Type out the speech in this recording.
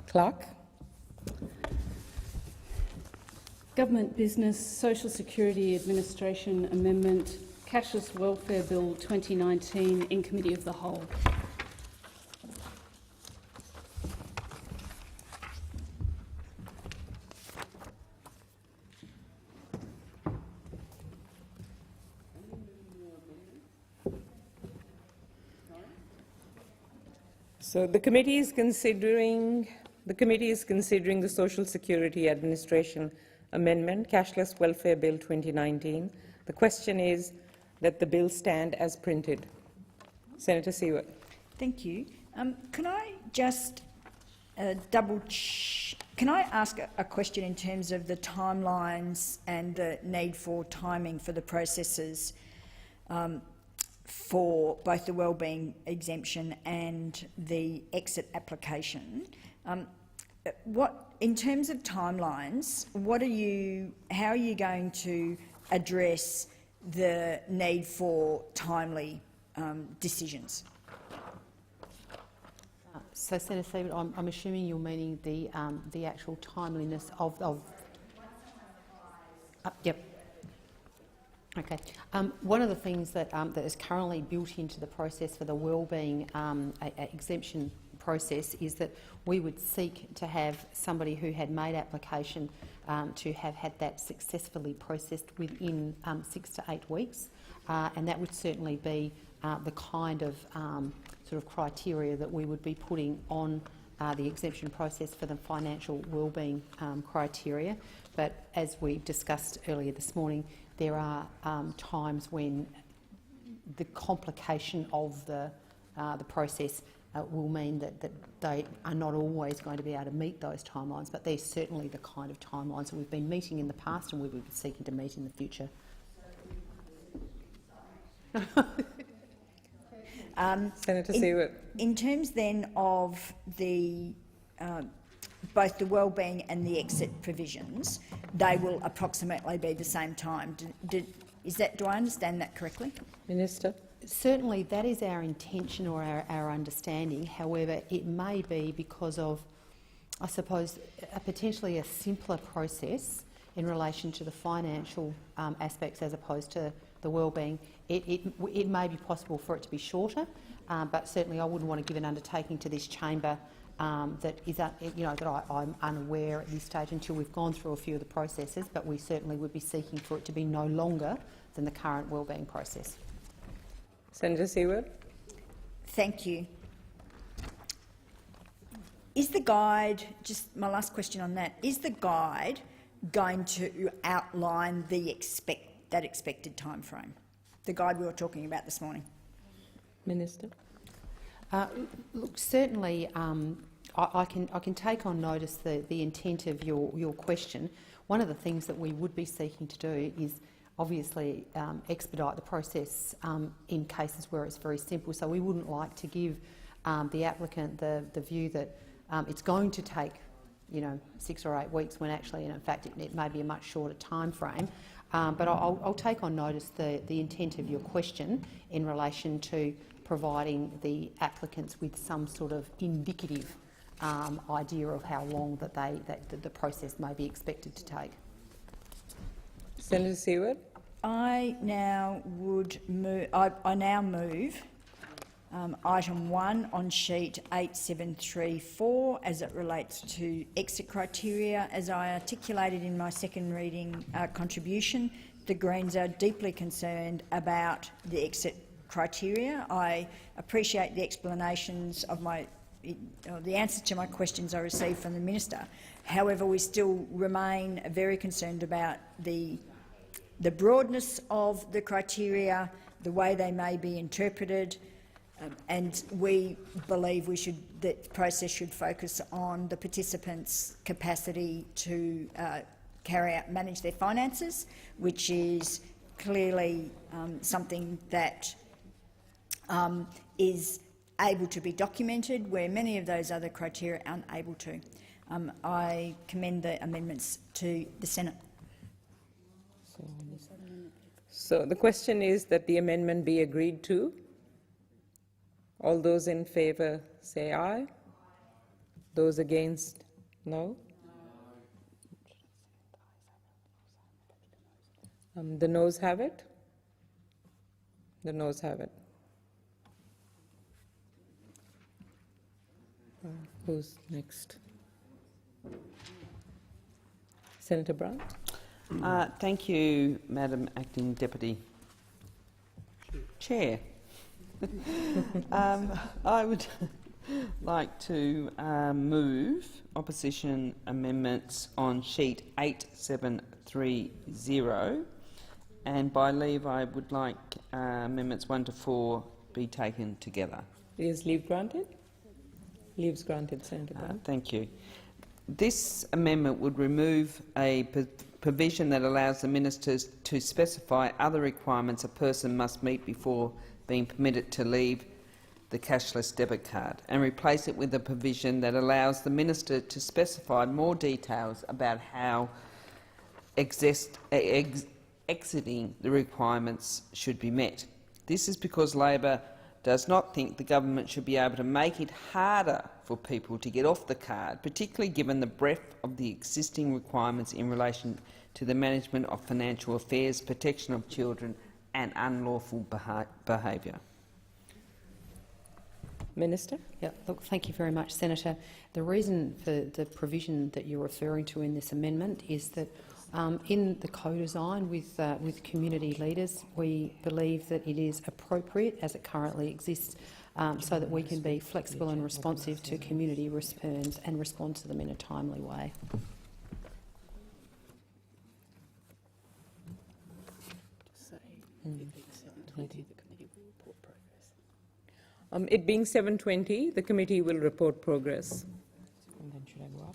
Clerk. Government Business Social Security Administration Amendment Cashless Welfare Bill 2019 in Committee of the Whole. So the committee is considering the Social Security Administration Amendment, Cashless Welfare Bill 2019. The question is that the bill stand as printed. Senator Seward. Thank you. Can I just can I ask a question in terms of the timelines and the need for timing for the processes for both the wellbeing exemption and the exit application? In terms of timelines, how are you going to address the need for timely decisions? So, Senator Seward, I'm assuming you're meaning the actual timeliness of yep. Okay. One of the things that is currently built into the process for the wellbeing exemption process is that we would seek to have somebody who had made application to have had that successfully processed within 6 to 8 weeks, and that would certainly be the kind of sort of criteria that we would be putting on the exemption process for the financial wellbeing criteria. But as we discussed earlier this morning, there are times when the complication of the process will mean that they are not always going to be able to meet those timelines, but they're certainly the kind of timelines that we've been meeting in the past and we will be seeking to meet in the future. Senator Seward. In terms then of the both the wellbeing and the exit provisions, they will approximately be the same time. Do I understand that correctly? Minister. Certainly that is our intention or our understanding. However, it may be because of, I suppose, potentially a simpler process in relation to the financial aspects as opposed to the wellbeing. It may be possible for it to be shorter, but certainly I wouldn't want to give an undertaking to this chamber that I'm unaware at this stage until we've gone through a few of the processes. But we certainly would be seeking for it to be no longer than the current wellbeing process. Senator Seward. Thank you. Is the guide, just my last question on that, is the guide going to outline that expected time frame? The guide we were talking about this morning. Minister. Look, certainly I can take on notice the intent of your question. One of the things that we would be seeking to do is obviously expedite the process in cases where it's very simple. So we wouldn't like to give the applicant the view that it's going to take 6 or 8 weeks when actually, in fact, it may be a much shorter time frame. But I'll take on notice the intent of your question in relation to providing the applicants with some sort of indicative idea of how long that the process may be expected to take. Senator Seward. I now move item 1 on sheet 8734 as it relates to exit criteria. As I articulated in my second reading contribution, the Greens are deeply concerned about the exit criteria. I appreciate the explanations of the answers to my questions I received from the Minister. However, we still remain very concerned about the broadness of the criteria, the way they may be interpreted, and we believe that the process should focus on the participants' capacity to manage their finances, which is clearly something that is able to be documented, where many of those other criteria aren't able to. I commend the amendments to the Senate. So the question is that the amendment be agreed to. All those in favour say aye. Those against? No? The noes have it? The noes have it. Who's next? Senator Brown? Thank you, Madam Acting Deputy Chair. I would like to move opposition amendments on sheet 8730, and by leave I would like amendments 1 to 4 be taken together. Is leave granted? Leave's granted, Senator Brown. Thank you. This amendment would remove a provision that allows the ministers to specify other requirements a person must meet before being permitted to leave the cashless debit card, and replace it with a provision that allows the minister to specify more details about how exiting the requirements should be met. This is because Labor does not think the government should be able to make it harder for people to get off the card, particularly given the breadth of the existing requirements in relation to the management of financial affairs, protection of children and unlawful behaviour. Minister? Yeah, look, thank you very much, Senator. The reason for the provision that you're referring to in this amendment is that in the co-design with community leaders, we believe that it is appropriate as it currently exists, so that we can be flexible and responsive to community concerns and respond to them in a timely way. It being 7:20, the committee will report progress. And then should I go up?